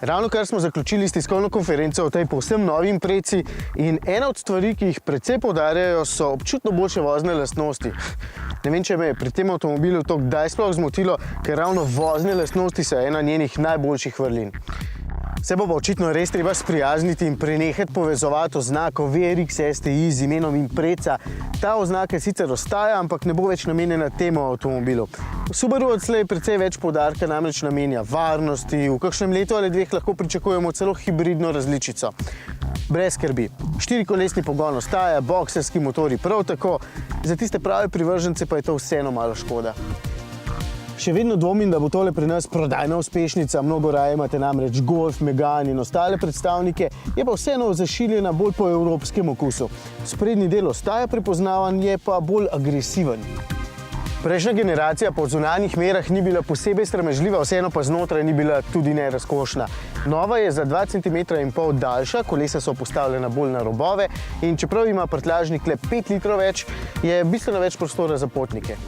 Ravno kar smo zaključili s tiskovno konferenco o tej povsem novi imprezi in ena od stvari, ki jih precej poudarjajo, so občutno boljše vozne lastnosti. Ne vem, če me je pri tem avtomobilu to kdaj sploh zmotilo, ker ravno vozne lastnosti so ena njenih najboljših vrlin. Se bo pa očitno res treba sprijazniti in prenehati povezovati oznako VRX STI z imenom impreza. Ta oznaka sicer ostaja, ampak ne bo več namenjena temu avtomobilu. Subaru odslej precej več poudarka namreč namenja varnosti, v kakšnem letu ali dveh lahko pričakujemo celo hibridno različico. Brez skrbi. 4-kolesni pogon ostaja, bokserski motorji prav tako, za tiste prave privržence pa je to vseeno malo škoda. Še vedno dvomim, da bo tole pri nas prodajna uspešnica, mnogo raje imate namreč Golf, Megane in ostale predstavnike, je pa vseeno zašiljena bolj po evropskem okusu. Sprednji del ostaja prepoznavan, je pa bolj agresiven. Prejšnja generacija po zunanjih merah ni bila posebej sramežljiva, vseeno pa znotraj ni bila tudi nerazkošna. Nova je za 2,5 cm daljša, kolesa so postavljena bolj na robove in čeprav ima prtljažnik le 5 litrov več, je bistveno več prostora za potnike.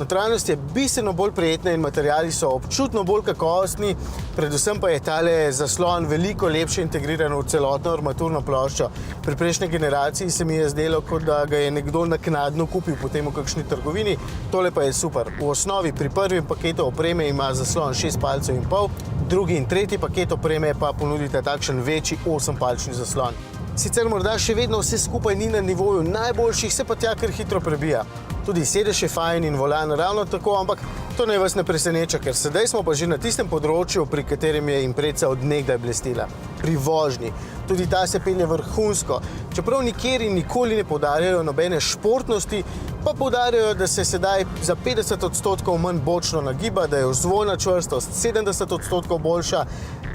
Notranjost je bistveno bolj prijetna in materiali so občutno bolj kakovostni, predvsem pa je tale zaslon veliko lepše integriran v celotno armaturno ploščo. Pri prejšnji generaciji se mi je zdelo, kot da ga je nekdo naknadno kupil potem v kakšni trgovini, tole pa je super. V osnovi pri prvem paketu opreme ima zaslon 6,5 palcev, drugi in tretji paket opreme pa ponudite takšen večji 8-palčni zaslon. Sicer morda še vedno vse skupaj ni na nivoju najboljših, se pa tja kar hitro prebija. Tudi sedež je fajn in volan ravno tako, ampak to naj vas ne preseneča, ker sedaj smo pa že na tistem področju, pri katerem je impreza od nekdaj blestela. Pri vožnji. Tudi ta se pelje vrhunsko. Čeprav nikjer in nikoli ne poudarjajo nobene športnosti, pa poudarjajo, da se sedaj za 50% manj bočno nagiba, da je vzvojna čvrstost 70% boljša,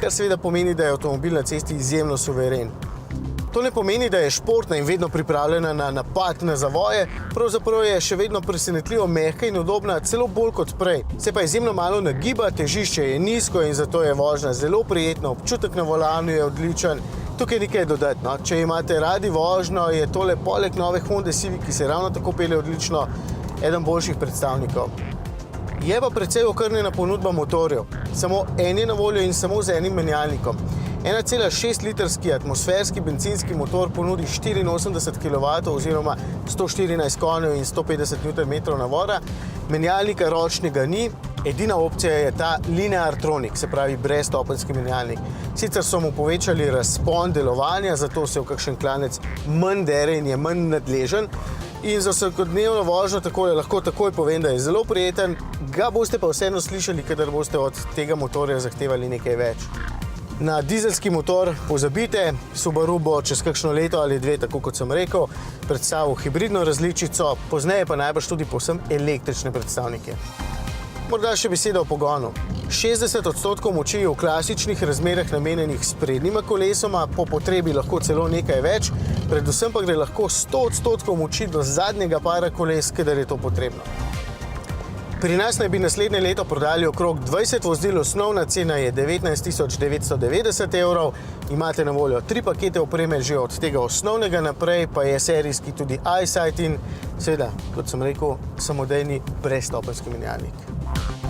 kar seveda pomeni, da je avtomobil na cesti izjemno suveren. To ne pomeni, da je športna in vedno pripravljena na napad na zavoje, pravzaprav je še vedno presenetljivo mehka in udobna, celo bolj kot prej. Se pa izjemno malo nagiba, težišče je nizko in zato je vožnja zelo prijetna, občutek na volanu je odličen. Tukaj nekaj dodati, no. Če imate radi vožnjo, je tole poleg nove Honda Civic, ki se ravno tako pelje odlično, eden boljših predstavnikov. Je pa precej okrnjena ponudba motorjev. Samo en je na voljo in samo z enim menjalnikom. 1,6-litrski atmosferski bencinski motor ponudi 84 kW oziroma 114 konjev in 150 Nm navora. Menjalnika ročnega ni, edina opcija je ta Lineartronic, se pravi brezstopenjski menjalnik. Sicer so mu povečali razpon delovanja, zato se v kakšen klanec manj dere in je manj nadležen. In za vsakodnevno vožnjo lahko takoj povem, da je zelo prijeten, ga boste pa vseeno slišali, kadar boste od tega motorja zahtevali nekaj več. Na dizelski motor pozabite, Subaru bo čez kakšno leto ali dve, tako kot sem rekel, predstavil hibridno različico, pozneje pa najbrž tudi povsem električne predstavnike. Morda še beseda o pogonu. 60% moči je v klasičnih razmerah namenjenih sprednjima kolesoma, po potrebi lahko celo nekaj več, predvsem pa gre lahko 100% moči do zadnjega para koles, kadar je to potrebno. Pri nas naj bi naslednje leto prodali okrog 20 vozil, osnovna cena je 19 990 €, imate na voljo 3 pakete opreme, že od tega osnovnega naprej pa je serijski tudi EyeSight in seveda, kot sem rekel, samodejni brezstopenjski menjalnik.